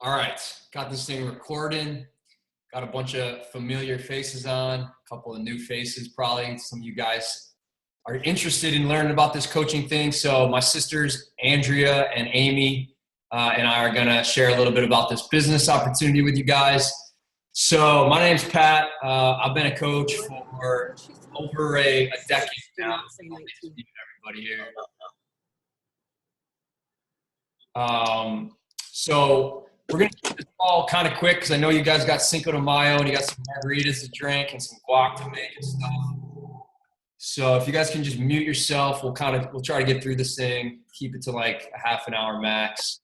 All right, got this thing recording. Got a bunch of familiar faces on, a couple of new faces probably. Some of you guys are interested in learning about this coaching thing. So my sisters, Andrea and Amy, and I are gonna share a little bit about this business opportunity with you guys. So my name's Pat. I've been a coach for over a decade now. Everybody here. So we're going to keep this all kind of quick because I know you guys got Cinco de Mayo and you got some margaritas to drink and some guac to make and stuff. So if you guys can just mute yourself, we'll try to get through this thing, keep it to like a half an hour max.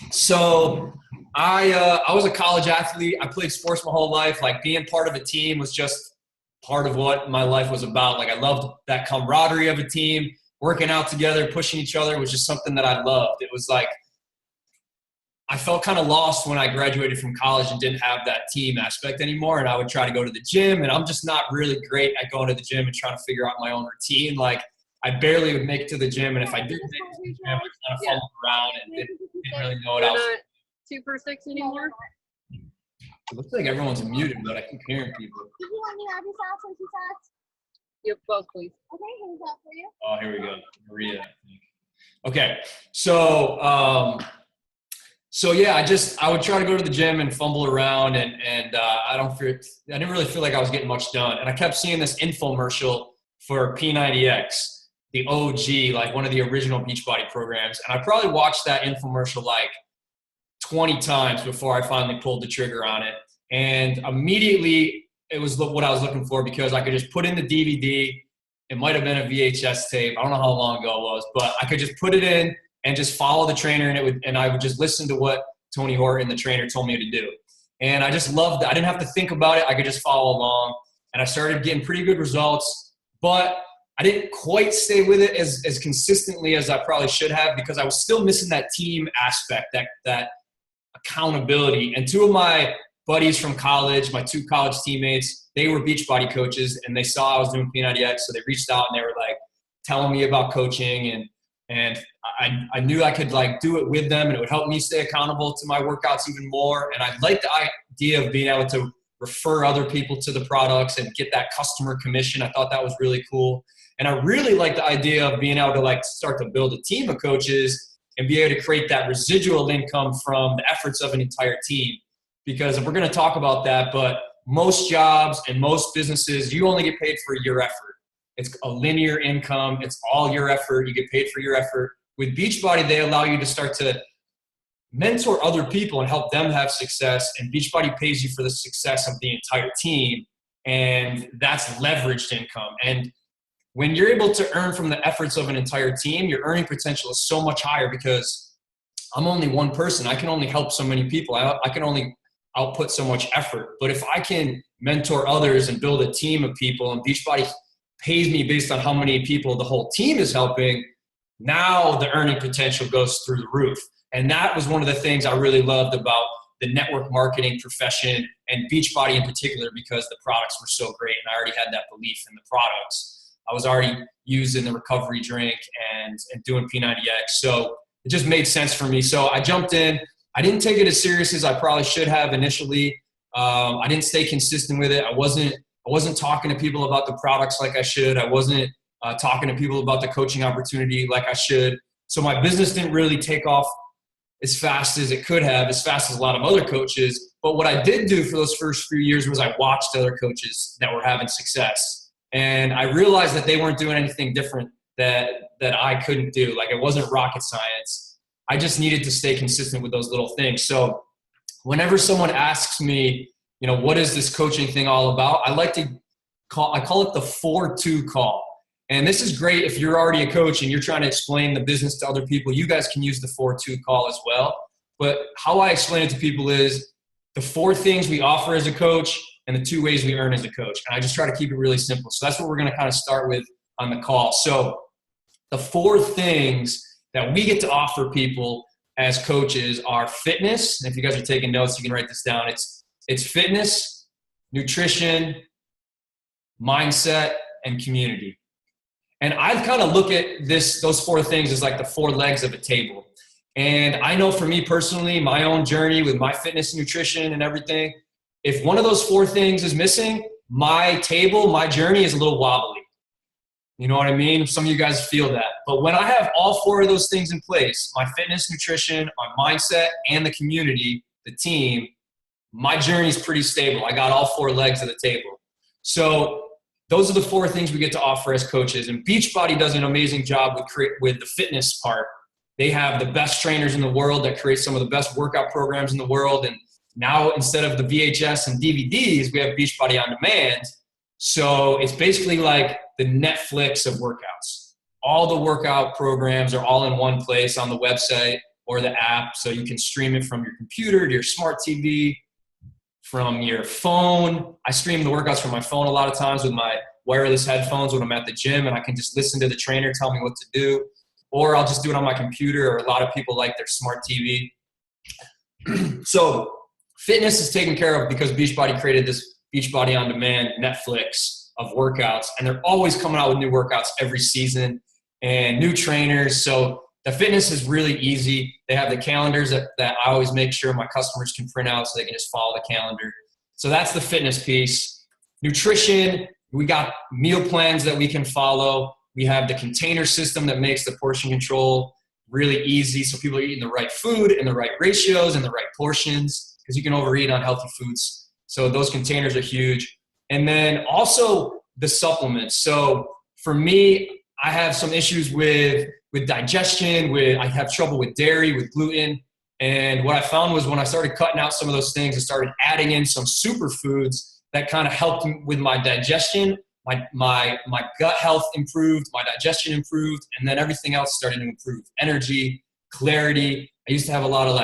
So I was a college athlete. I played sports my whole life. Like being part of a team was just part of what my life was about. Like I loved that camaraderie of a team. Working out together, pushing each other was just something that I loved. It was like I felt kind of lost when I graduated from college and didn't have that team aspect anymore. And I would try to go to the gym, and I'm just not really great at going to the gym and trying to figure out my own routine. Like I barely would make it to the gym, and if I did make it to the gym, I kind of fumbled around and didn't really know what else. You're not 2 for 6 anymore? It looks like everyone's muted, but I keep hearing people. Did you want me to have your sauce or two sauce? Yep, both, please. Okay, here's that for you. Oh, here we go. Maria, I think. Okay, so yeah, I would try to go to the gym and fumble around, and I didn't really feel like I was getting much done. And I kept seeing this infomercial for P90X, the OG, like one of the original Beachbody programs. And I probably watched that infomercial like 20 times before I finally pulled the trigger on it. And immediately it was what I was looking for because I could just put in the DVD. It might have been a VHS tape. I don't know how long ago it was, but I could just put it in and just follow the trainer, and I would just listen to what Tony Horton, the trainer, told me to do. And I just loved it. I didn't have to think about it. I could just follow along, and I started getting pretty good results, but I didn't quite stay with it as consistently as I probably should have because I was still missing that team aspect, that accountability. And two of my buddies from college, my two college teammates, they were Beachbody coaches, and they saw I was doing P90X, so they reached out and they were like telling me about coaching, and I knew I could like do it with them, and it would help me stay accountable to my workouts even more. And I liked the idea of being able to refer other people to the products and get that customer commission. I thought that was really cool. And I really liked the idea of being able to like start to build a team of coaches and be able to create that residual income from the efforts of an entire team. Because we're going to talk about that, but most jobs and most businesses, you only get paid for your effort. It's a linear income. It's all your effort. You get paid for your effort. With Beachbody, they allow you to start to mentor other people and help them have success. And Beachbody pays you for the success of the entire team. And that's leveraged income. And when you're able to earn from the efforts of an entire team, your earning potential is so much higher because I'm only one person. I can only help so many people. I can only output so much effort. But if I can mentor others and build a team of people, and Beachbody pays me based on how many people the whole team is helping, now the earning potential goes through the roof. And that was one of the things I really loved about the network marketing profession and Beachbody in particular, because the products were so great and I already had that belief in the products. I was already using the recovery drink and doing P90X. So it just made sense for me. So I jumped in. I didn't take it as serious as I probably should have initially. I didn't stay consistent with it. I wasn't talking to people about the products like I should. I wasn't talking to people about the coaching opportunity like I should. So my business didn't really take off as fast as it could have, as fast as a lot of other coaches. But what I did do for those first few years was I watched other coaches that were having success. And I realized that they weren't doing anything different that I couldn't do. Like it wasn't rocket science. I just needed to stay consistent with those little things. So whenever someone asks me, what is this coaching thing all about? I call it the 4-2 call. And this is great if you're already a coach and you're trying to explain the business to other people. You guys can use the 4-2 call as well. But how I explain it to people is the 4 things we offer as a coach and the 2 ways we earn as a coach. And I just try to keep it really simple. So that's what we're going to kind of start with on the call. So the 4 things that we get to offer people as coaches are fitness. And if you guys are taking notes, you can write this down. It's fitness, nutrition, mindset, and community. And I kind of look at those 4 things as like the 4 legs of a table. And I know for me personally, my own journey with my fitness, nutrition, and everything, if one of those 4 things is missing, my table, my journey is a little wobbly. You know what I mean? Some of you guys feel that. But when I have all 4 of those things in place, my fitness, nutrition, my mindset, and the community, the team, my journey is pretty stable. I got all 4 legs of the table. So those are the 4 things we get to offer as coaches. And Beachbody does an amazing job with the fitness part. They have the best trainers in the world that create some of the best workout programs in the world. And now instead of the VHS and DVDs, we have Beachbody on demand. So it's basically like the Netflix of workouts. All the workout programs are all in one place on the website or the app. So you can stream it from your computer to your smart TV, from your phone. I stream the workouts from my phone a lot of times with my wireless headphones when I'm at the gym, and I can just listen to the trainer tell me what to do. Or I'll just do it on my computer, or a lot of people like their smart TV. So fitness is taken care of because Beachbody created this Beachbody on demand Netflix of workouts, and they're always coming out with new workouts every season and new trainers. So the fitness is really easy. They have the calendars that I always make sure my customers can print out so they can just follow the calendar. So that's the fitness piece. Nutrition, we got meal plans that we can follow. We have the container system that makes the portion control really easy, so people are eating the right food in the right ratios and the right portions, because you can overeat on healthy foods. So those containers are huge. And then also the supplements. So for me, I have some issues with digestion, I have trouble with dairy, with gluten. And what I found was when I started cutting out some of those things and started adding in some superfoods that kind of helped with my digestion, my gut health improved, my digestion improved, and then everything else started to improve. Energy, clarity. I used to have a lot of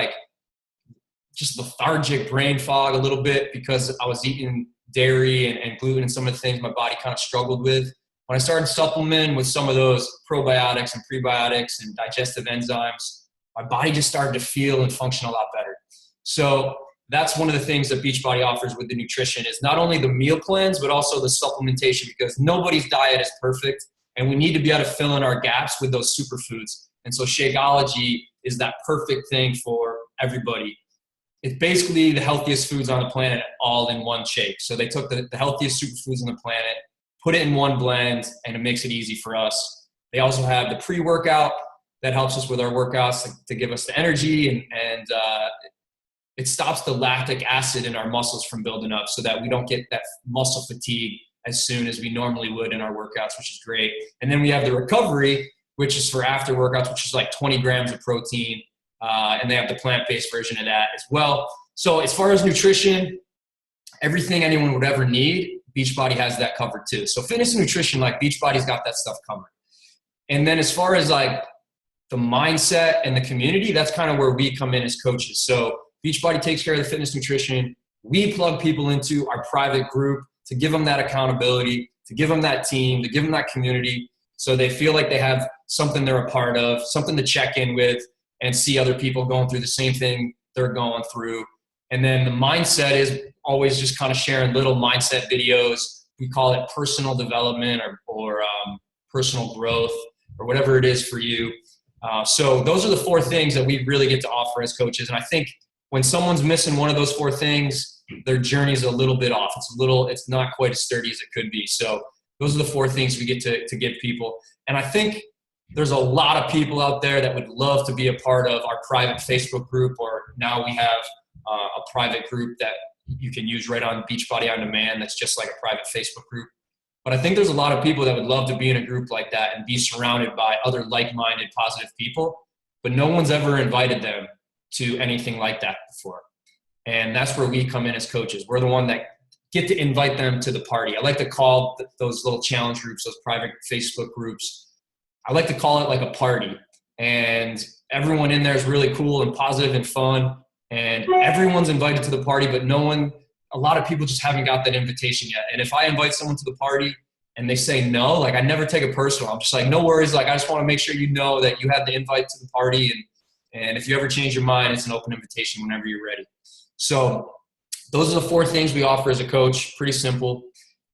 just lethargic brain fog a little bit because I was eating dairy and gluten and some of the things my body kind of struggled with. When I started supplementing with some of those probiotics and prebiotics and digestive enzymes, my body just started to feel and function a lot better. So that's one of the things that Beachbody offers with the nutrition is not only the meal plans, but also the supplementation, because nobody's diet is perfect, and we need to be able to fill in our gaps with those superfoods. And so Shakeology is that perfect thing for everybody. It's basically the healthiest foods on the planet all in one shake. So they took the healthiest superfoods on the planet, put it in one blend, and it makes it easy for us. They also have the pre-workout that helps us with our workouts to give us the energy, and it stops the lactic acid in our muscles from building up so that we don't get that muscle fatigue as soon as we normally would in our workouts, which is great. And then we have the recovery, which is for after workouts, which is like 20 grams of protein. And they have the plant-based version of that as well. So as far as nutrition, everything anyone would ever need, Beachbody has that covered too. So fitness and nutrition, Beachbody's got that stuff covered. And then as far as the mindset and the community, that's kind of where we come in as coaches. So Beachbody takes care of the fitness nutrition. We plug people into our private group to give them that accountability, to give them that team, to give them that community, so they feel like they have something they're a part of, something to check in with, and see other people going through the same thing they're going through. And then the mindset is always just kind of sharing little mindset videos. We call it personal development or personal growth or whatever it is for you. So those are the 4 things that we really get to offer as coaches. And I think when someone's missing one of those 4 things, their journey is a little bit off. It's not quite as sturdy as it could be. So those are the 4 things we get to give people. And I think there's a lot of people out there that would love to be a part of our private Facebook group, or now we have a private group that you can use right on Beachbody on Demand that's just like a private Facebook group. But I think there's a lot of people that would love to be in a group like that and be surrounded by other like-minded, positive people, but no one's ever invited them to anything like that before. And that's where we come in as coaches. We're the one that get to invite them to the party. I like to call those little challenge groups, those private Facebook groups, I like to call it like a party. And everyone in there is really cool and positive and fun. And everyone's invited to the party, but a lot of people just haven't got that invitation yet. And if I invite someone to the party and they say no, I never take it personal. I'm just like, no worries. I just want to make sure you know that you had the invite to the party. And if you ever change your mind, it's an open invitation whenever you're ready. So those are the 4 things we offer as a coach. Pretty simple.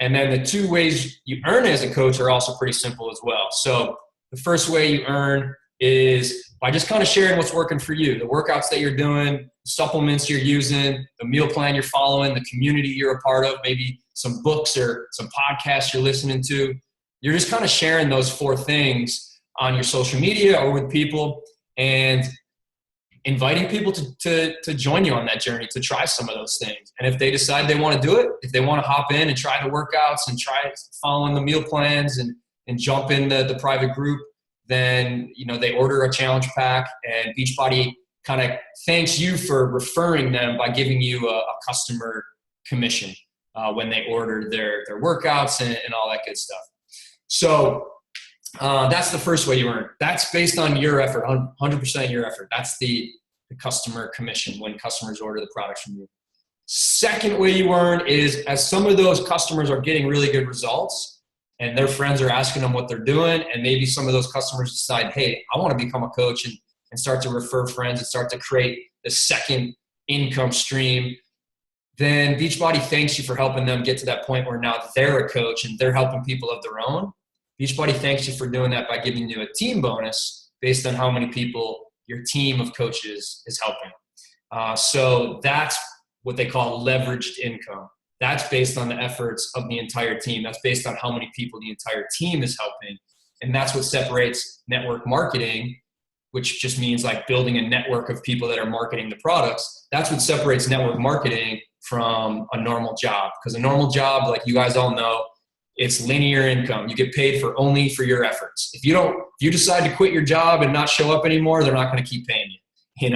And then the 2 ways you earn as a coach are also pretty simple as well. So the first way you earn is by just kind of sharing what's working for you, the workouts that you're doing, supplements you're using, the meal plan you're following, the community you're a part of, maybe some books or some podcasts you're listening to. You're just kind of sharing those 4 things on your social media or with people, and inviting people to join you on that journey, to try some of those things. And if they decide they want to do it, if they want to hop in and try the workouts and try following the meal plans and jump in the private group, then, they order a challenge pack, and Beachbody kind of thanks you for referring them by giving you a customer commission when they order their workouts and all that good stuff. So that's the first way you earn. That's based on your effort, 100% your effort. That's the customer commission when customers order the products from you. Second way you earn is as some of those customers are getting really good results and their friends are asking them what they're doing, and maybe some of those customers decide, hey, I want to become a coach, and start to refer friends and start to create the second income stream, then Beachbody thanks you for helping them get to that point where now they're a coach and they're helping people of their own. Beachbody thanks you for doing that by giving you a team bonus based on how many people your team of coaches is helping. So that's what they call leveraged income. That's based on the efforts of the entire team. That's based on how many people the entire team is helping. And that's what separates network marketing, which just means like building a network of people that are marketing the products. That's what separates network marketing from a normal job. Because a normal job, like you guys all know, it's linear income. You get paid only for your efforts. If you decide to quit your job and not show up anymore, they're not going to keep paying you.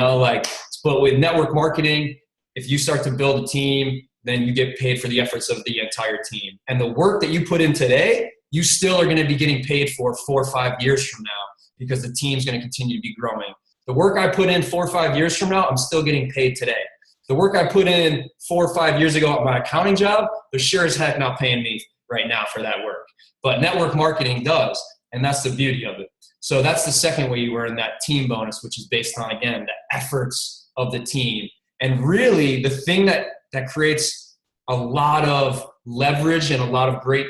But with network marketing, if you start to build a team, then you get paid for the efforts of the entire team. And the work that you put in today, you still are going to be getting paid for 4 or 5 years from now, because the team's going to continue to be growing. The work I put in 4 or 5 years from now, I'm still getting paid today. The work I put in 4 or 5 years ago at my accounting job, they're sure as heck not paying me right now for that work. But network marketing does, and that's the beauty of it. So that's the second way you earn that team bonus, which is based on, again, the efforts of the team. And really, the thing that creates a lot of leverage and a lot of great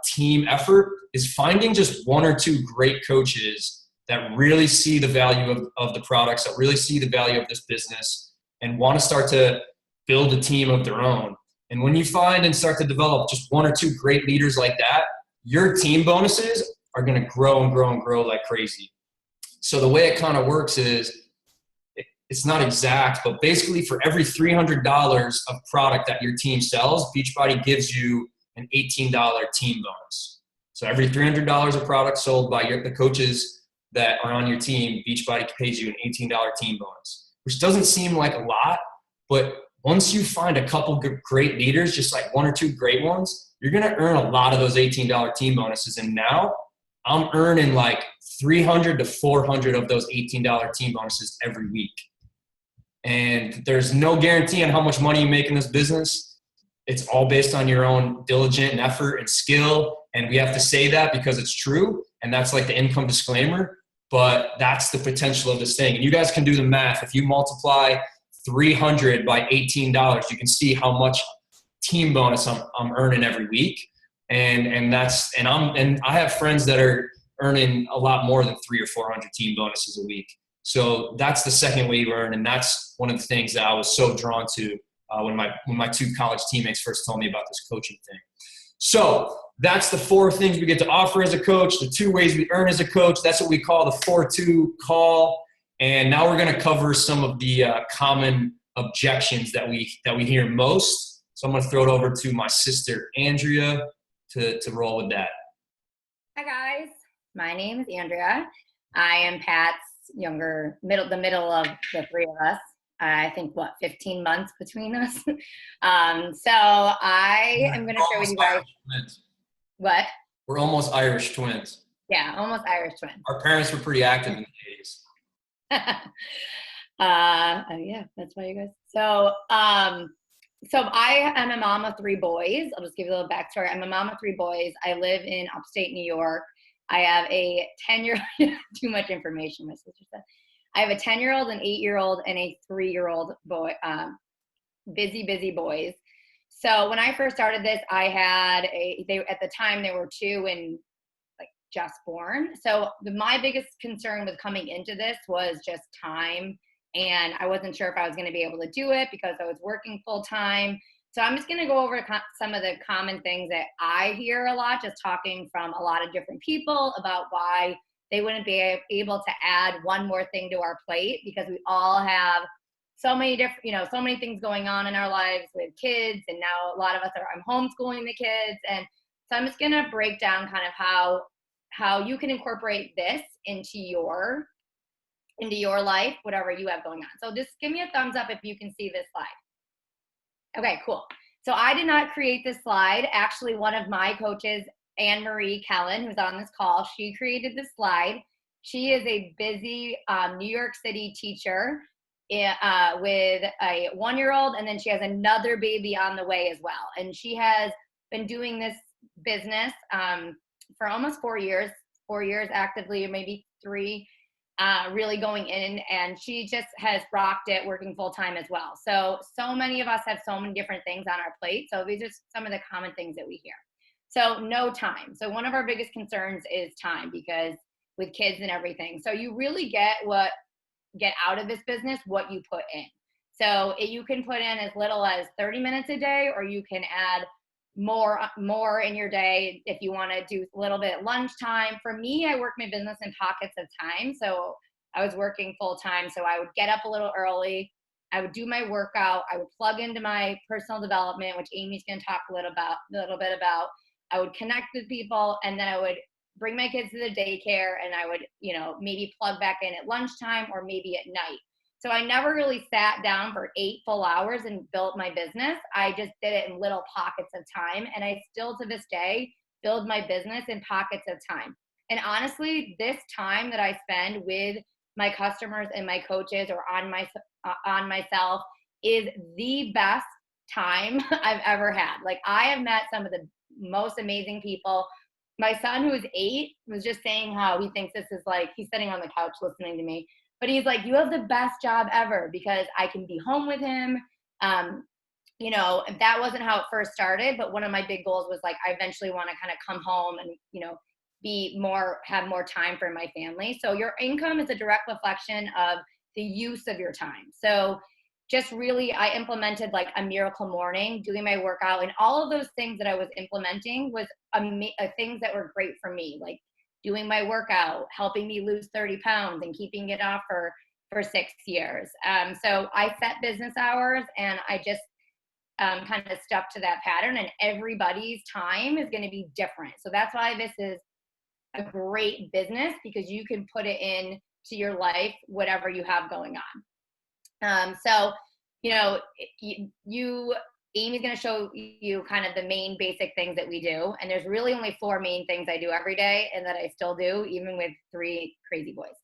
team effort is finding just 1 or 2 great coaches that really see the value of the products, that really see the value of this business, and want to start to build a team of their own. And when you find and start to develop just 1 or 2 great leaders like that, your team bonuses are going to grow and grow and grow like crazy. So the way it kind of works is, it's not exact, but basically for every $300 of product that your team sells, Beachbody gives you an $18 team bonus. So every $300 of product sold by the coaches that are on your team, Beachbody pays you an $18 team bonus, which doesn't seem like a lot, but once you find a couple great leaders, just like 1 or 2 great ones, you're going to earn a lot of those $18 team bonuses. And now I'm earning like 300 to 400 of those $18 team bonuses every week. And there's no guarantee on how much money you make in this business. It's all based on your own diligence and effort and skill. And we have to say that because it's true. And that's like the income disclaimer. But that's the potential of this thing. And you guys can do the math. If you multiply 300 by $18, you can see how much team bonus I'm earning every week. And I have friends that are earning a lot more than 300 or 400 team bonuses a week. So that's the second way you earn, and that's one of the things that I was so drawn to when my 2 college teammates first told me about this coaching thing. So that's the 4 things we get to offer as a coach, the 2 ways we earn as a coach. That's what we call the 4-2 call. And now we're going to cover some of the common objections that we hear most. So I'm going to throw it over to my sister Andrea to roll with that. Hi guys, my name is Andrea. I am Pat's the middle of the 3 of us. I think 15 months between us. So I am going to share with you guys. What? We're almost Irish twins. Yeah, almost Irish twins. Our parents were pretty active in the 80s. Yeah, that's why you guys. So I am a mom of 3 boys. I'll just give you a little backstory. I'm a mom of 3 boys. I live in upstate New York. I have a 10-year-old, too much information, my sister said. I have a 10-year-old, an 8-year-old, and a 3-year-old boy, busy boys. So when I first started this, I had at the time they were 2 and like just born. So my biggest concern with coming into this was just time. And I wasn't sure if I was going to be able to do it because I was working full time. So I'm just going to go over some of the common things that I hear a lot, just talking from a lot of different people about why they wouldn't be able to add one more thing to our plate, because we all have so many different, so many things going on in our lives with kids. And now a lot of us I'm homeschooling the kids. And so I'm just going to break down kind of how you can incorporate this into your life, whatever you have going on. So just give me a thumbs up if you can see this slide. Okay, cool. So I did not create this slide. Actually, one of my coaches, Anne-Marie Kellen, who's on this call, she created this slide. She is a busy New York City teacher with a 1-year-old, and then she has another baby on the way as well. And she has been doing this business for almost 4 years actively, or maybe 3, really going in, and she just has rocked it working full time as well. So many of us have so many different things on our plate. So these are some of the common things that we hear. So no time. So one of our biggest concerns is time, because with kids and everything. So you really get out of this business what you put in. So you can put in as little as 30 minutes a day, or you can add more in your day if you want to do a little bit at lunchtime. For me, I work my business in pockets of time. So I was working full time. So I would get up a little early. I would do my workout. I would plug into my personal development, which Amy's going to talk a little bit about. I would connect with people, and then I would bring my kids to the daycare, and I would, maybe plug back in at lunchtime or maybe at night. So I never really sat down for 8 full hours and built my business. I just did it in little pockets of time. And I still to this day build my business in pockets of time. And honestly, this time that I spend with my customers and my coaches, or on myself, is the best time I've ever had. Like, I have met some of the most amazing people. My son, who is 8, was just saying how he thinks this is like, he's sitting on the couch listening to me, but he's like, you have the best job ever, because I can be home with him. That wasn't how it first started, but one of my big goals was like, I eventually want to kind of come home and, have more time for my family. So your income is a direct reflection of the use of your time. So just really, I implemented like a miracle morning, doing my workout, and all of those things that I was implementing was things that were great for me, like doing my workout, helping me lose 30 pounds and keeping it off for 6 years. So I set business hours, and I just kind of stuck to that pattern, and everybody's time is going to be different. So that's why this is a great business, because you can put it in to your life, whatever you have going on. Amy's going to show you kind of the main basic things that we do. And there's really only 4 main things I do every day, and that I still do, even with 3 crazy boys.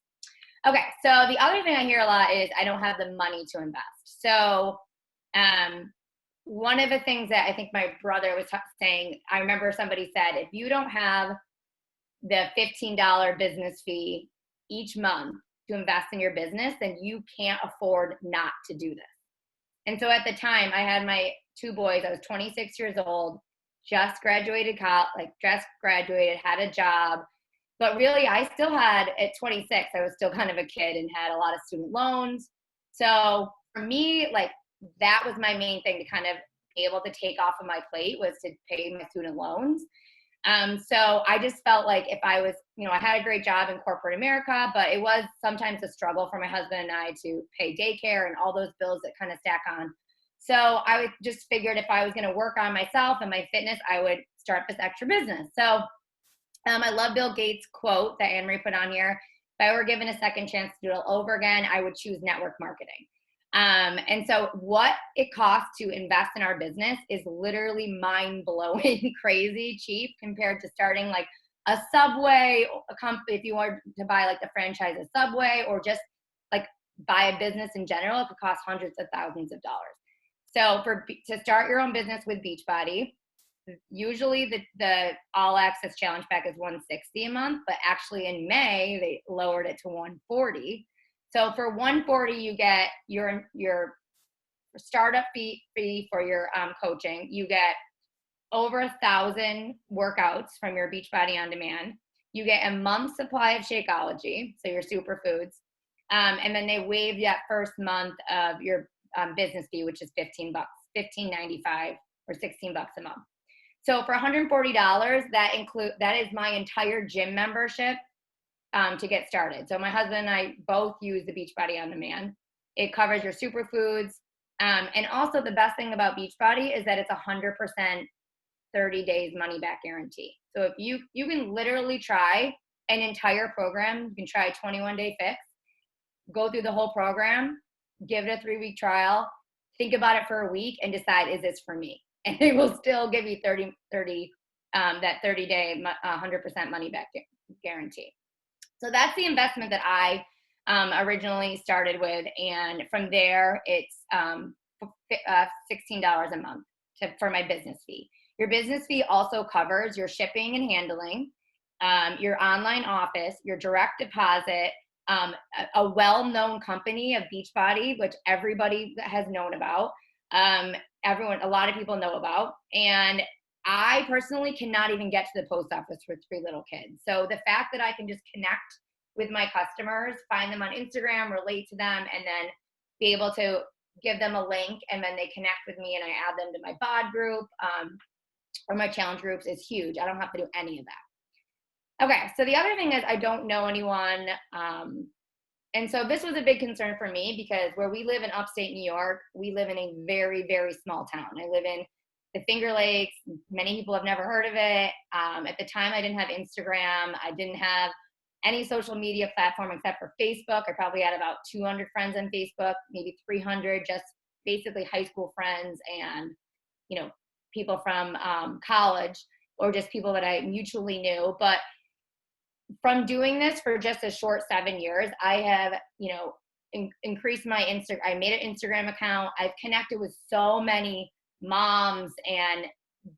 Okay. So the other thing I hear a lot is I don't have the money to invest. So, one of the things that I think my brother was saying, I remember somebody said, if you don't have the $15 business fee each month to invest in your business, then you can't afford not to do this. And so at the time, I had my 2 boys. I was 26 years old, just graduated college, had a job. But really, I still had, at 26, I was still kind of a kid and had a lot of student loans. So for me, like, that was my main thing to kind of be able to take off of my plate, was to pay my student loans. So I just felt like if I was, I had a great job in corporate America, but it was sometimes a struggle for my husband and I to pay daycare and all those bills that kind of stack on. So I just figured if I was going to work on myself and my fitness, I would start this extra business. So I love Bill Gates' quote that Anne-Marie put on here. If I were given a second chance to do it all over again, I would choose network marketing. And so what it costs to invest in our business is literally mind-blowing, crazy cheap compared to starting like a Subway, if you were to buy like the franchise of Subway, or just like buy a business in general, it could cost hundreds of thousands of dollars. So to start your own business with Beachbody, usually the all access challenge pack is $160 a month, but actually in May they lowered it to $140. So for $140, you get your startup fee for your coaching. You get over 1,000 workouts from your Beachbody On Demand. You get a month's supply of Shakeology, so your superfoods. And then they waive that first month of your business fee, which is $15, $15.95 or $16 a month. So for $140, that is my entire gym membership to get started. So my husband and I both use the Beachbody On Demand. It covers your superfoods. And also the best thing about Beachbody is that it's 100% 30 days money back guarantee. So if you can literally try an entire program, you can try a 21-day fix, go through the whole program, give it a 3-week trial, think about it for a week and decide, is this for me? And they will still give you that 30-day 100% money back guarantee. So that's the investment that I originally started with. And from there, it's $16 a month for my business fee. Your business fee also covers your shipping and handling, your online office, your direct deposit, a well-known company of Beachbody, which everybody has known about. A lot of people know about. And I personally cannot even get to the post office with 3 little kids. So the fact that I can just connect with my customers, find them on Instagram, relate to them, and then be able to give them a link, and then they connect with me and I add them to my bod group or my challenge groups is huge. I don't have to do any of that. Okay, so the other thing is I don't know anyone. And so this was a big concern for me because where we live in upstate New York, we live in a very, very small town. I live in the Finger Lakes. Many people have never heard of it. At the time, I didn't have Instagram. I didn't have any social media platform except for Facebook. I probably had about 200 friends on Facebook, maybe 300, just basically high school friends and, people from college or just people that I mutually knew. But from doing this for just a short 7 years, I have, increased my I made an Instagram account. I've connected with so many moms and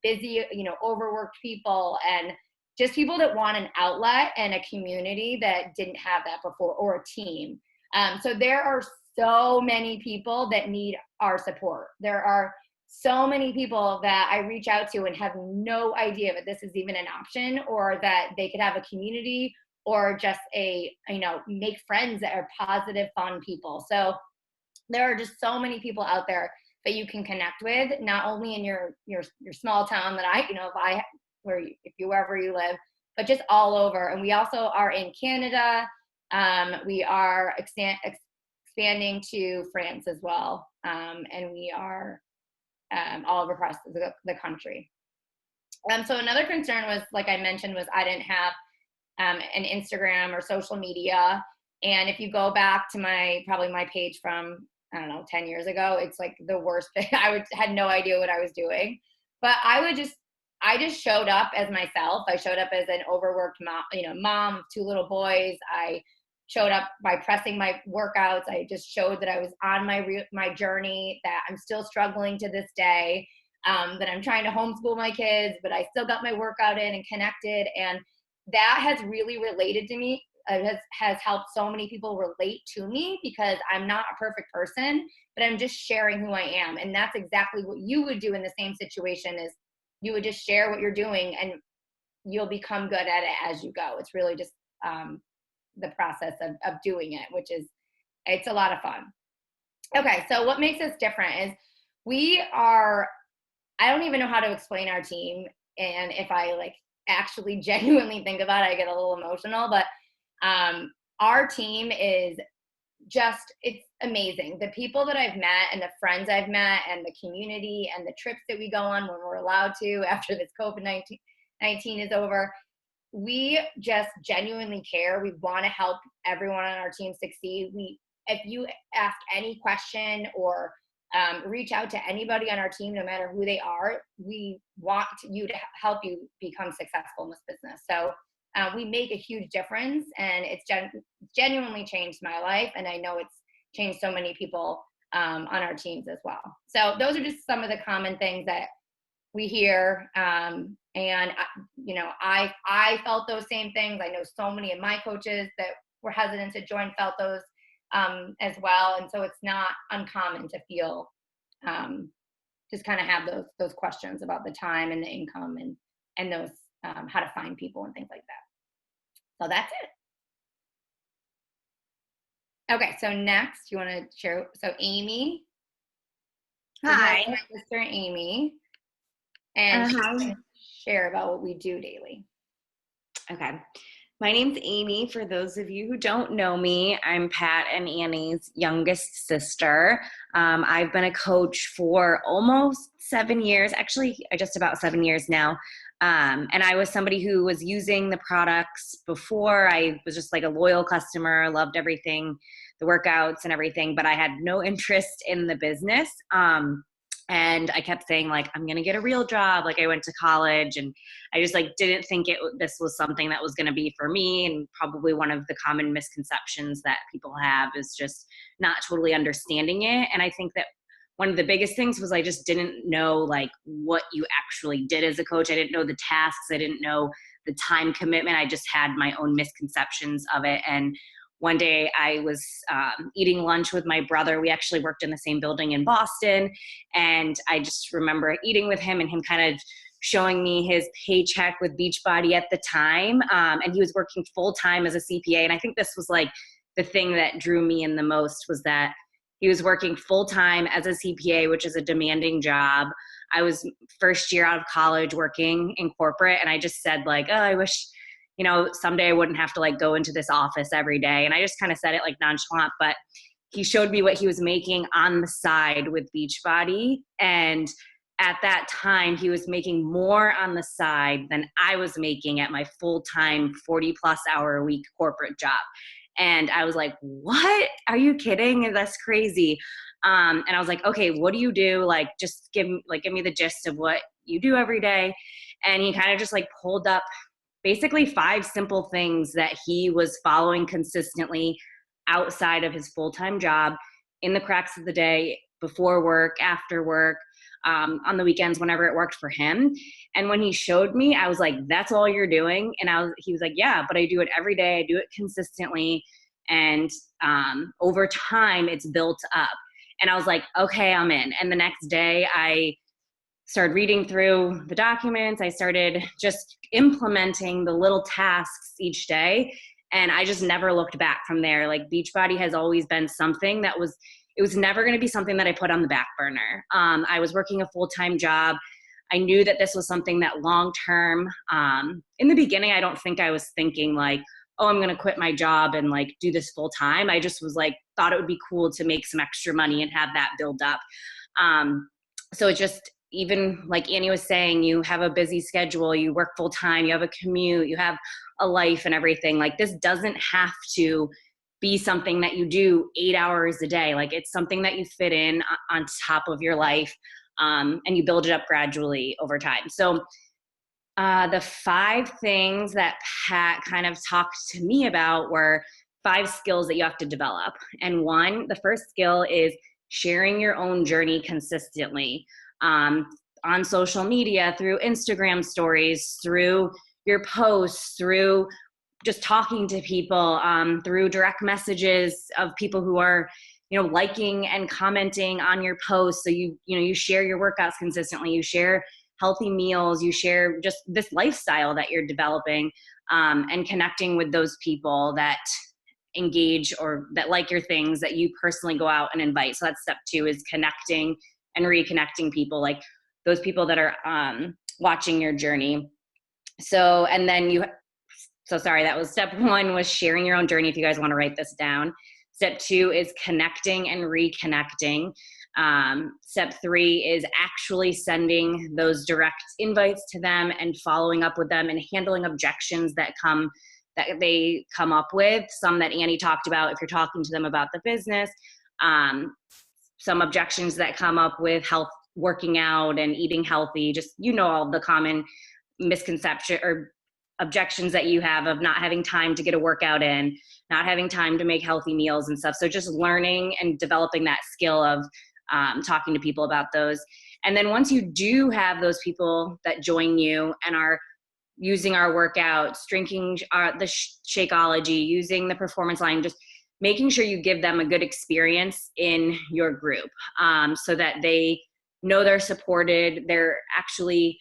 busy, overworked people and just people that want an outlet and a community that didn't have that before, or a team. So there are so many people that need our support. There are so many people that I reach out to and have no idea that this is even an option, or that they could have a community, or just make friends that are positive, fun people. So there are just so many people out there that you can connect with, not only in your small town that wherever you live, but just all over. And we also are in Canada. We are expanding to France as well. And we are all over across the country. So another concern was, like I mentioned, was I didn't have an Instagram or social media. And if you go back to my page from, 10 years ago, it's like the worst thing. I had no idea what I was doing, but I just showed up as myself. I showed up as an overworked mom of 2 little boys. I showed up by pressing my workouts. I just showed that I was on my journey, that I'm still struggling to this day, that I'm trying to homeschool my kids, but I still got my workout in and connected. And that has really related to me. It has helped so many people relate to me, because I'm not a perfect person, but I'm just sharing who I am. And that's exactly what you would do in the same situation. Is you would just share what you're doing and you'll become good at it as you go. It's really just the process of doing it, it's a lot of fun. Okay, so what makes us different is I don't even know how to explain our team. And if I actually genuinely think about it, I get a little emotional, but our team is it's amazing. The people that I've met and the friends I've met and the community and the trips that we go on when we're allowed to after this COVID-19 is over, we just genuinely care. We want to help everyone on our team succeed. If you ask any question or reach out to anybody on our team, no matter who they are, we want you to help you become successful in this business. So we make a huge difference, and it's genuinely changed my life, and I know it's changed so many people on our teams as well. So those are just some of the common things that we hear, and I felt those same things. I know so many of my coaches that were hesitant to join felt those as well, and so it's not uncommon to feel just kind of have those questions about the time and the income and those how to find people and things like that. So that's it. Okay, so next you want to share. So Amy. Hi. My sister Amy. And she's Hi. going to share about what we do daily. Okay. My name's Amy. For those of you who don't know me, I'm Pat and Annie's youngest sister. I've been a coach for almost 7 years, actually just about 7 years now. And I was somebody who was using the products before. I was just like a loyal customer, loved everything, the workouts and everything, but I had no interest in the business. And I kept saying like, I'm going to get a real job. Like I went to college and I just like didn't think this was something that was going to be for me. And probably one of the common misconceptions that people have is just not totally understanding it. And I think that one of the biggest things was I just didn't know like what you actually did as a coach. I didn't know the tasks. I didn't know the time commitment. I just had my own misconceptions of it. And one day I was eating lunch with my brother. We actually worked in the same building in Boston. And I just remember eating with him and him kind of showing me his paycheck with Beachbody at the time. And he was working full time as a CPA. And I think this was like the thing that drew me in the most was that he was working full time as a CPA, which is a demanding job. I was first year out of college working in corporate. And I just said like, oh, I wish, you know, someday I wouldn't have to like go into this office every day. And I just kind of said it like nonchalant, but he showed me what he was making on the side with Beachbody. And at that time, he was making more on the side than I was making at my full-time 40-plus hour a week corporate job. And I was like, what? Are you kidding? And that's crazy. And I was like, okay, what do you do? Like, just give me the gist of what you do every day. And he kind of just like pulled up basically 5 simple things that he was following consistently outside of his full-time job, in the cracks of the day, before work, after work, on the weekends, whenever it worked for him. And when he showed me, I was like, that's all you're doing? And he was like, yeah, but I do it every day. I do it consistently. And over time, it's built up. And I was like, okay, I'm in. And the next day, I started reading through the documents. I started just implementing the little tasks each day. And I just never looked back from there. Like Beachbody has always been something that it was never going to be something that I put on the back burner. I was working a full-time job. I knew that this was something that long-term, in the beginning, I don't think I was thinking like, oh, I'm going to quit my job and like do this full-time. I just was like, thought it would be cool to make some extra money and have that build up. So it just, even like Annie was saying, you have a busy schedule, you work full time, you have a commute, you have a life and everything. Like this doesn't have to be something that you do 8 hours a day. Like it's something that you fit in on top of your life, and you build it up gradually over time. So the 5 things that Pat kind of talked to me about were 5 skills that you have to develop. And the first skill is sharing your own journey consistently. On social media, through Instagram stories, through your posts, through just talking to people, through direct messages of people who are, liking and commenting on your posts. So you share your workouts consistently, you share healthy meals, you share just this lifestyle that you're developing, and connecting with those people that engage or that like your things that you personally go out and invite. So that's step 2, is connecting and reconnecting people, like those people that are watching your journey. So that was step 1, was sharing your own journey. If you guys want to write this down. Step 2 is connecting and reconnecting. Step 3 is actually sending those direct invites to them and following up with them and handling objections that they come up with. Some that Annie talked about, if you're talking to them about the business, some objections that come up with health, working out and eating healthy, just, all the common misconception or objections that you have of not having time to get a workout in, not having time to make healthy meals and stuff. So just learning and developing that skill of talking to people about those. And then once you do have those people that join you and are using our workouts, drinking the Shakeology, using the performance line, just making sure you give them a good experience in your group, so that they know they're supported, they're actually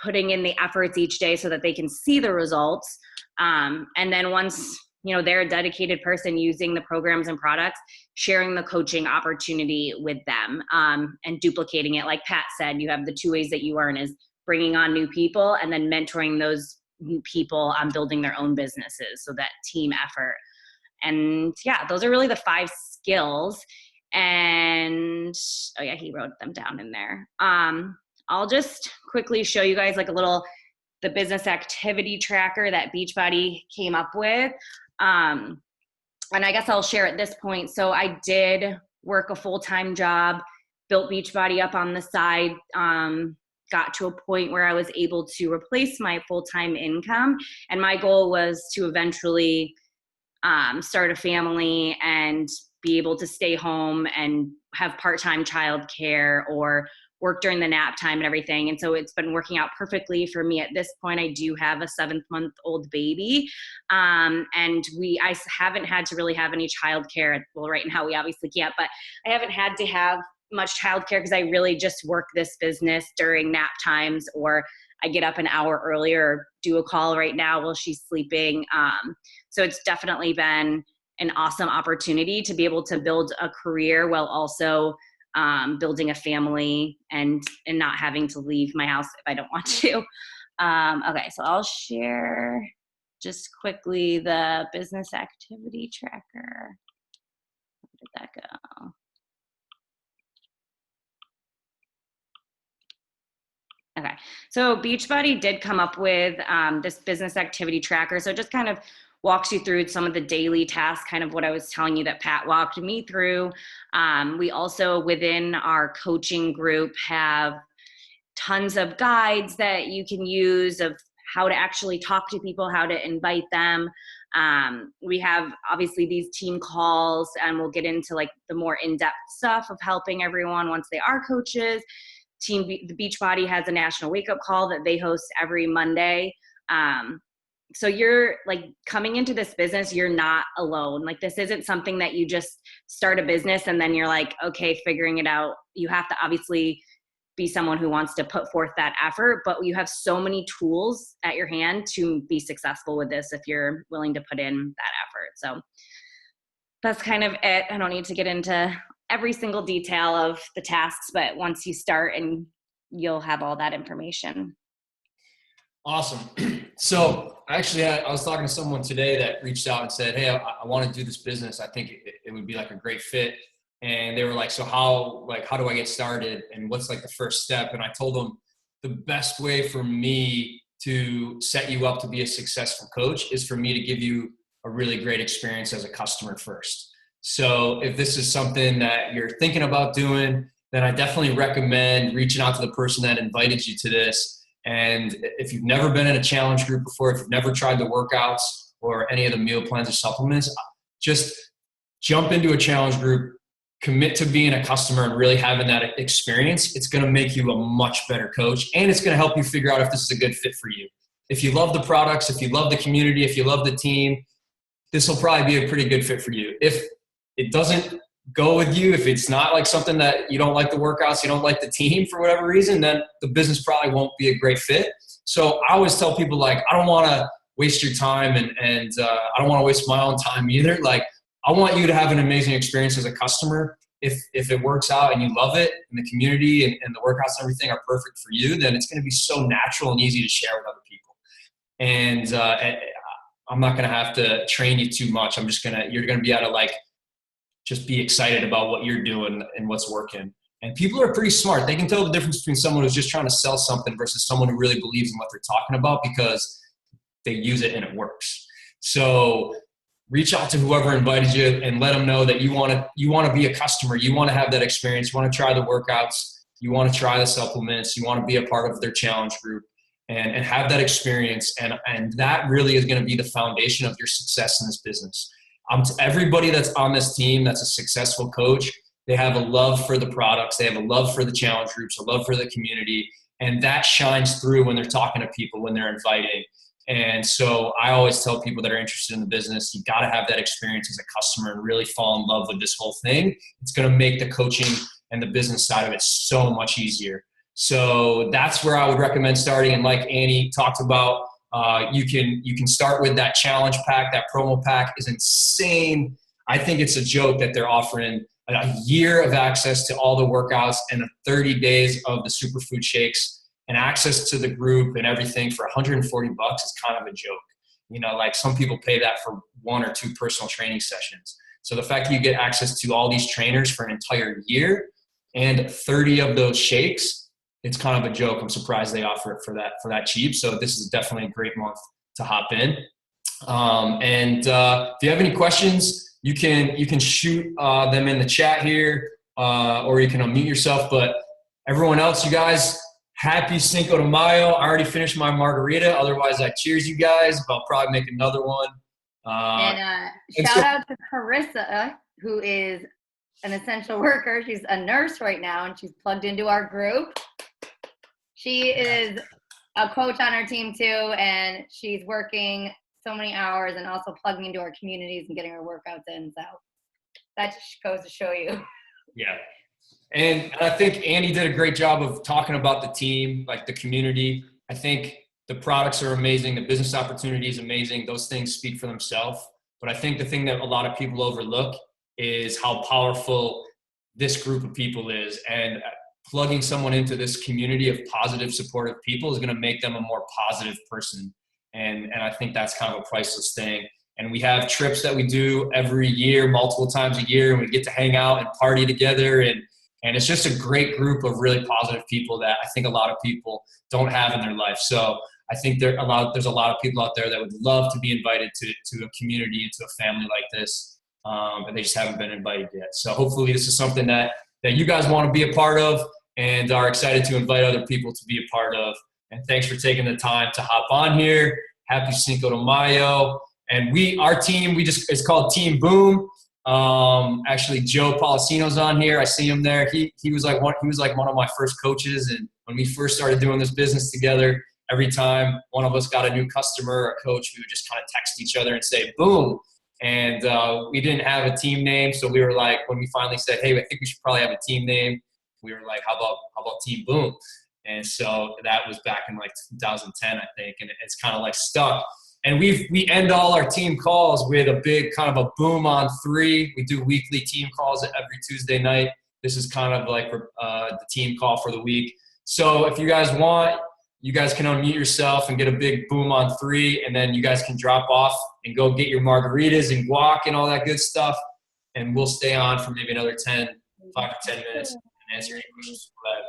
putting in the efforts each day so that they can see the results. And then once, they're a dedicated person using the programs and products, sharing the coaching opportunity with them, and duplicating it. Like Pat said, you have the 2 ways that you earn is bringing on new people and then mentoring those new people on building their own businesses. So that team effort. And yeah, those are really the 5 skills. And oh yeah, he wrote them down in there. I'll just quickly show you guys like the business activity tracker that Beachbody came up with. And I guess I'll share at this point. So I did work a full-time job, built Beachbody up on the side, got to a point where I was able to replace my full-time income. And my goal was to eventually start a family and be able to stay home and have part-time childcare or work during the nap time and everything. And so it's been working out perfectly for me. At this point, I do have a 7-month-old baby. And I haven't had to really have any childcare. Well, right now we obviously can't, but I haven't had to have much childcare because I really just work this business during nap times, or I get up an hour earlier or do a call right now while she's sleeping. So it's definitely been an awesome opportunity to be able to build a career while also building a family and not having to leave my house if I don't want to. Okay, so I'll share just quickly the business activity tracker. Where did that go? Okay, so Beachbody did come up with this business activity tracker. So it just kind of walks you through some of the daily tasks, kind of what I was telling you that Pat walked me through. We also, within our coaching group, have tons of guides that you can use of how to actually talk to people, how to invite them. We have obviously these team calls, and we'll get into like the more in-depth stuff of helping everyone once they are coaches. The Beachbody has a national wake-up call that they host every Monday. So you're like coming into this business, you're not alone. Like this isn't something that you just start a business and then you're like, okay, figuring it out. You have to obviously be someone who wants to put forth that effort, but you have so many tools at your hand to be successful with this if you're willing to put in that effort. So that's kind of it. I don't need to get into every single detail of the tasks, but once you start, and you'll have all that information. Awesome. So actually, I was talking to someone today that reached out and said, hey, I want to do this business. I think it would be like a great fit. And they were like, so how do I get started? And what's like the first step? And I told them the best way for me to set you up to be a successful coach is for me to give you a really great experience as a customer first. So if this is something that you're thinking about doing, then I definitely recommend reaching out to the person that invited you to this. And if you've never been in a challenge group before, if you've never tried the workouts or any of the meal plans or supplements, just jump into a challenge group, commit to being a customer and really having that experience. It's going to make you a much better coach, and it's going to help you figure out if this is a good fit for you. If you love the products, if you love the community, if you love the team, this will probably be a pretty good fit for you. If it doesn't go with you, if it's not like something that you don't like the workouts, you don't like the team for whatever reason, then the business probably won't be a great fit. So I always tell people, like, I don't want to waste your time and I don't want to waste my own time either. Like, I want you to have an amazing experience as a customer. If it works out and you love it and the community and the workouts and everything are perfect for you, then it's going to be so natural and easy to share with other people. And I'm not going to have to train you too much. You're going to be able to like just be excited about what you're doing and what's working. And people are pretty smart. They can tell the difference between someone who's just trying to sell something versus someone who really believes in what they're talking about because they use it and it works. So reach out to whoever invited you and let them know that you want to be a customer. You want to have that experience. You want to try the workouts. You want to try the supplements. You want to be a part of their challenge group and have that experience. And that really is going to be the foundation of your success in this business. Everybody that's on this team that's a successful coach, they have a love for the products. They have a love for the challenge groups, a love for the community. And that shines through when they're talking to people, when they're inviting. And so I always tell people that are interested in the business, you got to have that experience as a customer and really fall in love with this whole thing. It's going to make the coaching and the business side of it so much easier. So that's where I would recommend starting. And like Annie talked about, you can start with that challenge pack. That promo pack is insane. I think it's a joke that they're offering a year of access to all the workouts and 30 days of the superfood shakes and access to the group and everything for $140 is kind of a joke. You know, like some people pay that for 1 or 2 personal training sessions. So the fact that you get access to all these trainers for an entire year and 30 of those shakes, it's kind of a joke. I'm surprised they offer it for that cheap. So this is definitely a great month to hop in. If you have any questions, you can shoot them in the chat here, or you can unmute yourself. But everyone else, you guys, happy Cinco de Mayo. I already finished my margarita. Otherwise, I cheers you guys, but I'll probably make another one. Shout out to Carissa, who is an essential worker. She's a nurse right now, and she's plugged into our group. She is a coach on our team too, and she's working so many hours and also plugging into our communities and getting her workouts in. So that just goes to show you. Yeah. And I think Andy did a great job of talking about the team, like the community. I think the products are amazing. The business opportunity is amazing. Those things speak for themselves. But I think the thing that a lot of people overlook is how powerful this group of people is. And plugging someone into this community of positive, supportive people is going to make them a more positive person. And I think that's kind of a priceless thing. And we have trips that we do every year, multiple times a year, and we get to hang out and party together. And it's just a great group of really positive people that I think a lot of people don't have in their life. So I think there's a lot of people out there that would love to be invited to a community and to a family like this, and they just haven't been invited yet. So hopefully this is something that you guys want to be a part of and are excited to invite other people to be a part of. And thanks for taking the time to hop on here. Happy Cinco de Mayo. And our team, it's called Team Boom. Actually, Joe Policino's on here. I see him there. He was like one of my first coaches. And when we first started doing this business together, every time one of us got a new customer or a coach, we would just kind of text each other and say, boom. And we didn't have a team name. So we were like, when we finally said, hey, I think we should probably have a team name, we were like, how about Team Boom? And so that was back in like 2010, I think. And it's kind of like stuck. And we end all our team calls with a big kind of a boom on 3. We do weekly team calls every Tuesday night. This is kind of like the team call for the week. So if you guys want, you guys can unmute yourself and get a big boom on 3, and then you guys can drop off and go get your margaritas and guac and all that good stuff. And we'll stay on for maybe another 5 to 10 minutes and answer any questions for that.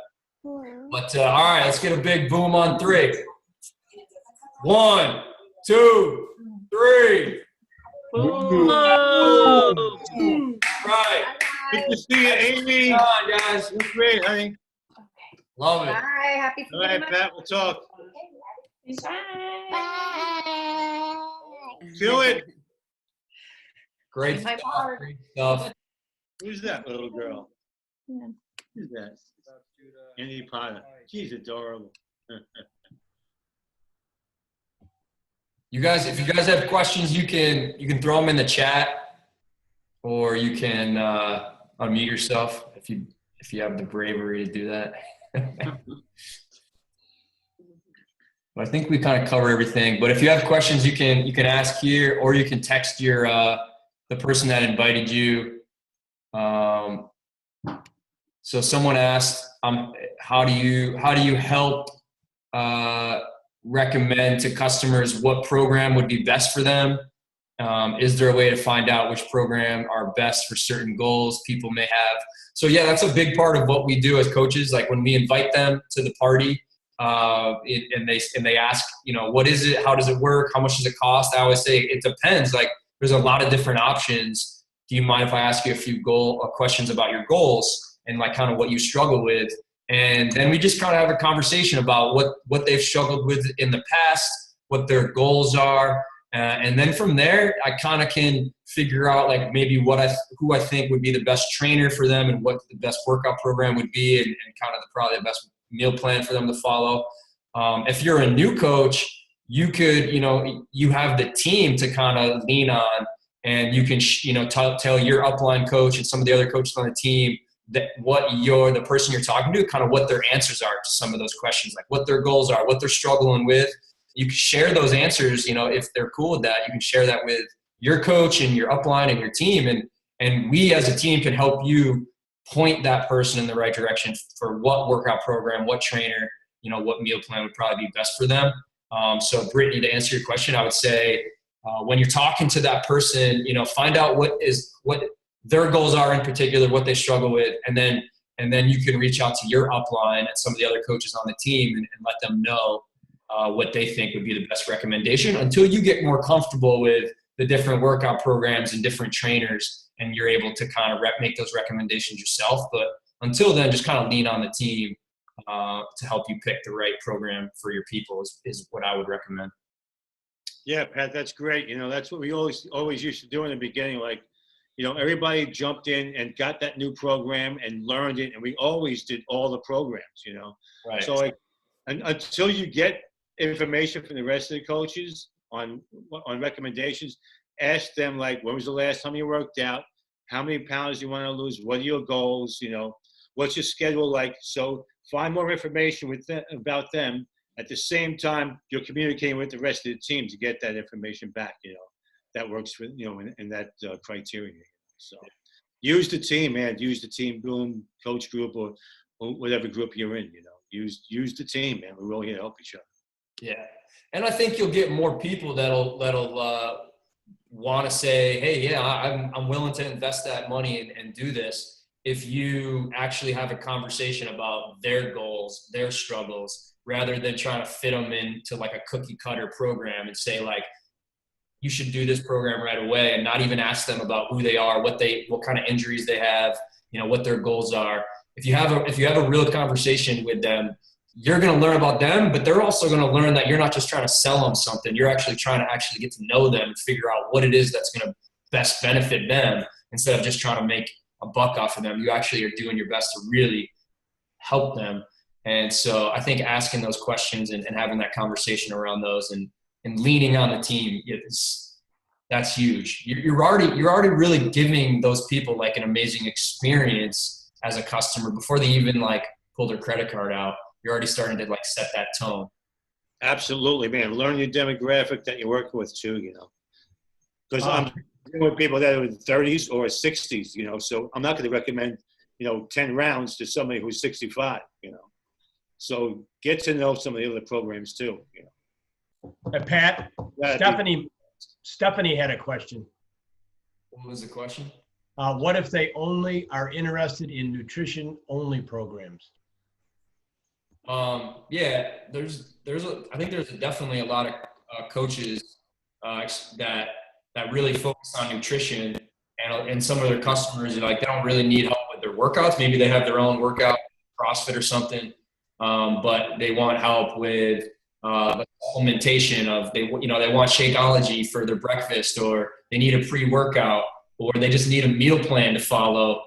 But all right, let's get a big boom on 3. 1, 2, 3. Whoa. Right. Good to see you, Amy. Come on, guys. That's great, honey. Love it. Bye. Happy All right, Pat, we'll talk. Bye. Do it. Great My stuff. part. Great stuff. Who's that little girl? Yeah. Who's that? Andy Potter. She's adorable. You guys, if you guys have questions, you can throw them in the chat, or you can unmute yourself if you have the bravery to do that. But I think we kind of cover everything. But if you have questions, you can ask here, or you can text your the person that invited you. So someone asked, how do you help recommend to customers what program would be best for them? Is there a way to find out which program are best for certain goals people may have? So yeah, that's a big part of what we do as coaches. Like when we invite them to the party, and they ask, what is it? How does it work? How much does it cost? I always say it depends. Like there's a lot of different options. Do you mind if I ask you a few questions about your goals and like kind of what you struggle with? And then we just kind of have a conversation about what they've struggled with in the past, what their goals are. And then from there, I kind of can figure out like maybe who I think would be the best trainer for them and what the best workout program would be, and kind of probably the best meal plan for them to follow. If you're a new coach, you could, you have the team to kind of lean on, and you can, tell your upline coach and some of the other coaches on the team the person you're talking to, kind of what their answers are to some of those questions, like what their goals are, what they're struggling with. You can share those answers, if they're cool with that, you can share that with your coach and your upline and your team. And we as a team can help you point that person in the right direction for what workout program, what trainer, what meal plan would probably be best for them. So Brittany, to answer your question, I would say when you're talking to that person, find out what their goals are in particular, what they struggle with, and then you can reach out to your upline and some of the other coaches on the team and let them know what they think would be the best recommendation until you get more comfortable with the different workout programs and different trainers and you're able to kind of make those recommendations yourself. But until then, just kind of lean on the team to help you pick the right program for your people is what I would recommend. Yeah, Pat, that's great. That's what we always used to do in the beginning. Like, everybody jumped in and got that new program and learned it, and we always did all the programs, Right. So until you get information from the rest of the coaches on recommendations, ask them, like, when was the last time you worked out? How many pounds you want to lose? What are your goals? What's your schedule like? So find more information about them. At the same time, you're communicating with the rest of the team to get that information back, that works for, in that criteria. So use the team, man. Use the team, boom, coach group or whatever group you're in, use the team, man. We're all here to help each other. Yeah. And I think you'll get more people that'll want to say, hey, yeah, I'm willing to invest that money and do this. If you actually have a conversation about their goals, their struggles, rather than trying to fit them into like a cookie cutter program and say like, you should do this program right away and not even ask them about who they are, what kind of injuries they have, what their goals are. If you have a real conversation with them, you're going to learn about them, but they're also going to learn that you're not just trying to sell them something. You're actually trying to actually get to know them and figure out what it is that's going to best benefit them instead of just trying to make a buck off of them. You actually are doing your best to really help them. And so I think asking those questions and having that conversation around those and leaning on the team, that's huge. You're already really giving those people like an amazing experience as a customer before they even like pull their credit card out. You're already starting to like set that tone. Absolutely, man. Learn your demographic that you're working with too, because I'm dealing with people that are in the 30s or 60s, so I'm not going to recommend, 10 rounds to somebody who's 65, So get to know some of the other programs too, Pat, Stephanie had a question. What was the question? What if they only are interested in nutrition-only programs? Yeah, I think there's definitely a lot of coaches that really focus on nutrition, and some of their customers, like, they don't really need help with their workouts. Maybe they have their own workout, CrossFit or something, but they want help with the supplementation of they want Shakeology for their breakfast, or they need a pre-workout, or they just need a meal plan to follow.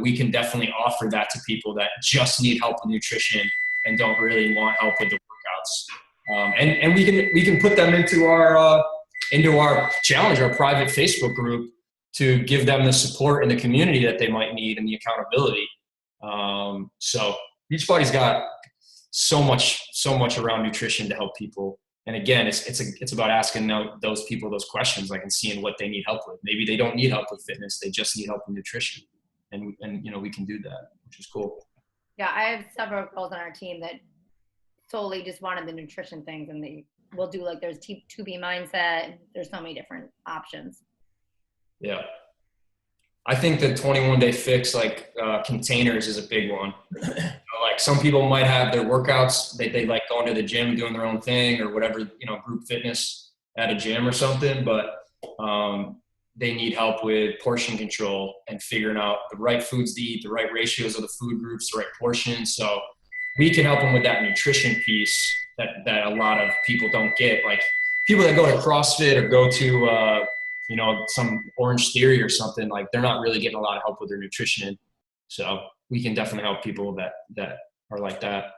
We can definitely offer that to people that just need help with nutrition and don't really want help with the workouts. And we can put them into our challenge, our private Facebook group, to give them the support in the community that they might need and the accountability. So Beachbody's got so much around nutrition to help people. And again, it's about asking those people those questions, like, and seeing what they need help with. Maybe they don't need help with fitness; they just need help with nutrition, and we can do that, which is cool. Yeah, I have several girls on our team that solely just wanted the nutrition things, and they will do like there's 2B mindset. There's so many different options. Yeah, I think the 21-day fix, like containers, is a big one. Like, some people might have their workouts, they like going to the gym, doing their own thing, or whatever, group fitness at a gym or something, but they need help with portion control and figuring out the right foods to eat, the right ratios of the food groups, the right portions. So we can help them with that nutrition piece that a lot of people don't get. Like, people that go to CrossFit or go to some Orange Theory or something, like, they're not really getting a lot of help with their nutrition. So we can definitely help people that are like that.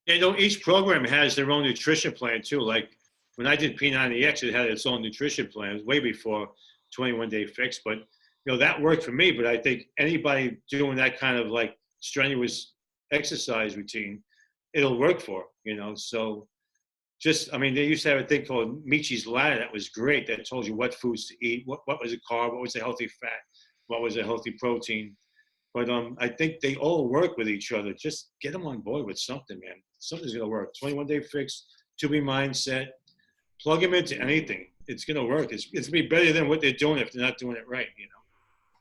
Yeah, each program has their own nutrition plan too. Like, when I did P90X, it had its own nutrition plan. It was way before 21-day fix, but that worked for me. But I think anybody doing that kind of like strenuous exercise routine, it'll work for, so just, they used to have a thing called Michi's Ladder that was great, that told you what foods to eat, what was a carb, what was a healthy fat, what was a healthy protein. But I think they all work with each other. Just get them on board with something, man. Something's going to work. 21-day fix, 2B mindset, plug them into anything. It's going to work. It's going to be better than what they're doing if they're not doing it right,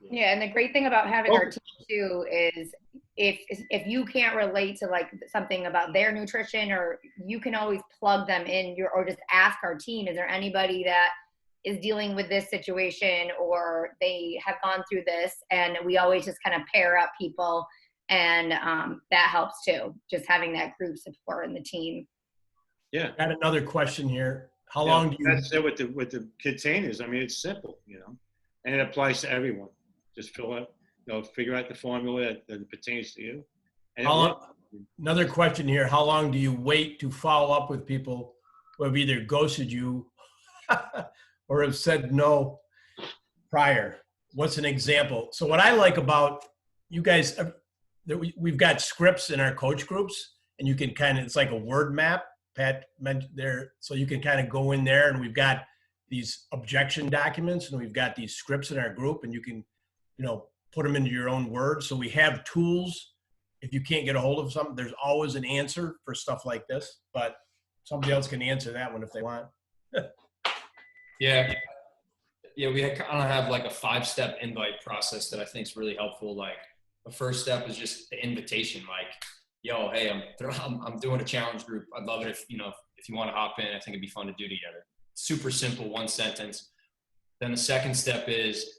Yeah, and the great thing about having our team too is if you can't relate to like something about their nutrition, or you can always plug them in or just ask our team, is there anybody that is dealing with this situation or they have gone through this, and we always just kind of pair up people, and that helps too, just having that group support in the team. Yeah. Got another question here. How long do you? That's it with the containers. It's simple, and it applies to everyone. Just fill out, figure out the formula that pertains to you. And another question here. How long do you wait to follow up with people who have either ghosted you or have said no prior? What's an example? So what I like about you guys, we've got scripts in our coach groups, and you can it's like a word map, Pat mentioned there. So you can kind of go in there, and we've got these objection documents, and we've got these scripts in our group, and you can, put them into your own words. So we have tools. If you can't get a hold of something, there's always an answer for stuff like this, but somebody else can answer that one if they want. Yeah, we kind of have like a 5-step invite process that I think is really helpful. Like the first step is just the invitation. Like, yo, hey, I'm doing a challenge group. I'd love it if you want to hop in. I think it'd be fun to do together. Super simple, 1 sentence. Then the second step is,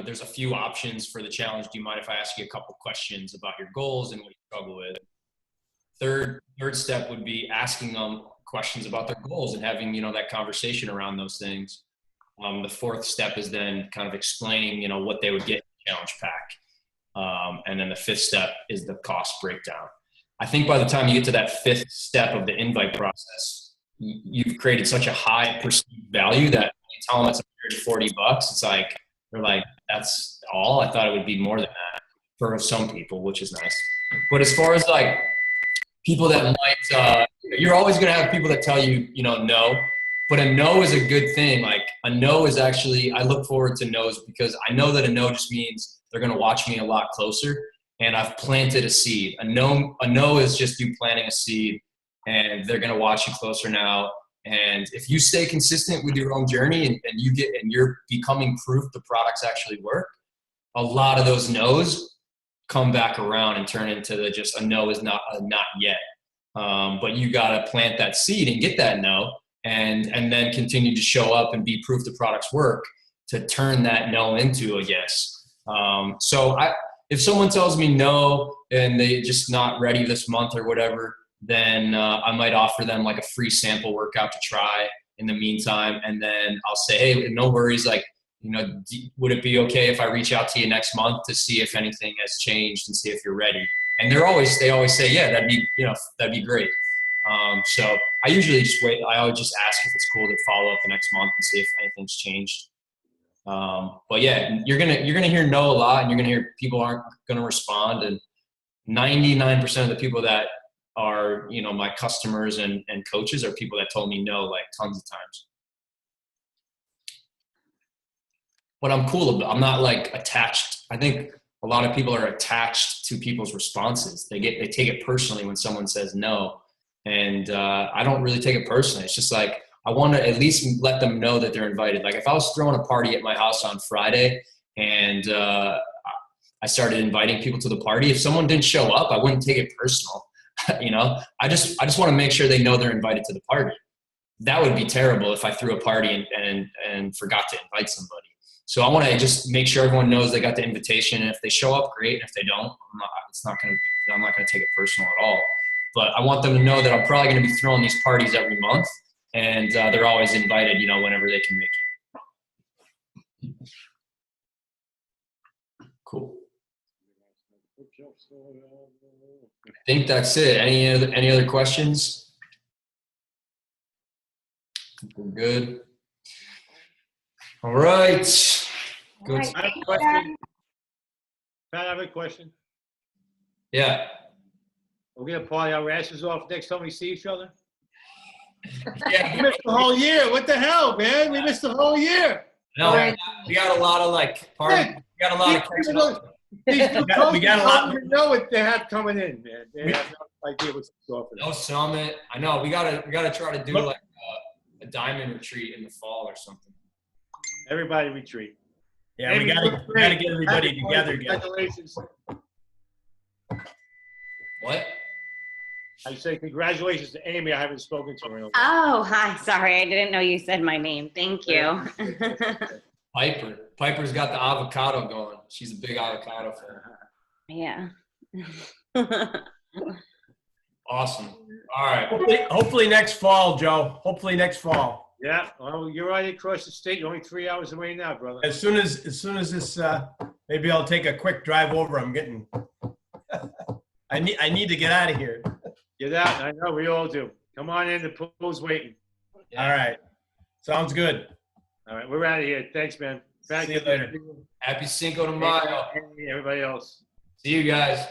there's a few options for the challenge. Do you mind if I ask you a couple questions about your goals and what you struggle with? Third step would be asking them questions about their goals and having, that conversation around those things. The fourth step is then kind of explaining, what they would get in the challenge pack. And then the fifth step is the cost breakdown. I think by the time you get to that fifth step of the invite process, you've created such a high perceived value that when you tell them it's $140, it's like, they're like, that's all? I thought it would be more than that for some people, which is nice. But as far as like people that might, you're always going to have people that tell you, no, but a no is a good thing. Like a no is actually, I look forward to no's because I know that a no just means they're going to watch me a lot closer, and I've planted a seed. A no is just you planting a seed, and they're going to watch you closer now. And if you stay consistent with your own journey and you're becoming proof the products actually work, a lot of those no's come back around and turn into just a no is not a not yet. But you got to plant that seed and get that no, and then continue to show up and be proof the products work to turn that no into a yes. So if someone tells me no and they just not ready this month or whatever, then I might offer them like a free sample workout to try in the meantime. And then I'll say, hey, no worries. Like, would it be okay if I reach out to you next month to see if anything has changed and see if you're ready? And they always say, yeah, that'd be great. So I usually just wait. I always just ask if it's cool to follow up the next month and see if anything's changed. But yeah, you're gonna hear no a lot, and you're gonna hear people aren't gonna respond. And 99% of the people that are, my customers and coaches are people that told me no, like tons of times. But I'm cool about it. I'm not like attached. I think a lot of people are attached to people's responses. They take it personally when someone says no. And I don't really take it personally. It's just like, I want to at least let them know that they're invited. Like if I was throwing a party at my house on Friday and I started inviting people to the party, if someone didn't show up, I wouldn't take it personal. I just want to make sure they know they're invited to the party. That would be terrible if I threw a party and forgot to invite somebody. So I want to just make sure everyone knows they got the invitation. And if they show up, great. And if they don't, I'm not going to take it personal at all. But I want them to know that I'm probably going to be throwing these parties every month, and they're always invited, whenever they can make it. Cool. I think that's it. Any other questions? We're good. All right. Good. All right, I have a thanks, question. Pat, I have a question. Yeah. We're gonna party our asses off next time we see each other. Yeah. We missed the whole year. What the hell, man? We missed the whole year. No, Alright. we got a lot of like party. We got a lot of catching up. These new We got coaches a lot- don't even know what they have coming in, man. They have no idea what's going for them. No summit. I know. We gotta try to do Look. like a diamond retreat in the fall or something. Everybody retreat. Yeah, we Amy, gotta look great. get everybody Happy together again. Congratulations. What? I say congratulations to Amy. I haven't spoken to her in a while. Oh, hi. Sorry, I didn't know you said my name. Thank you. Piper. Piper's got the avocado going. She's a big avocado fan. Yeah. Awesome. All right. Hopefully next fall, Joe. Hopefully next fall. Yeah, well, you're right across the state. You're only 3 hours away now, brother. As soon as this, maybe I'll take a quick drive over. I'm getting. I need to get out of here. Get out. I know we all do. Come on in. The pool's waiting. All right. Sounds good. All right, we're out of here. Thanks, man. See you later. Happy Cinco de Mayo. Everybody else. See you guys.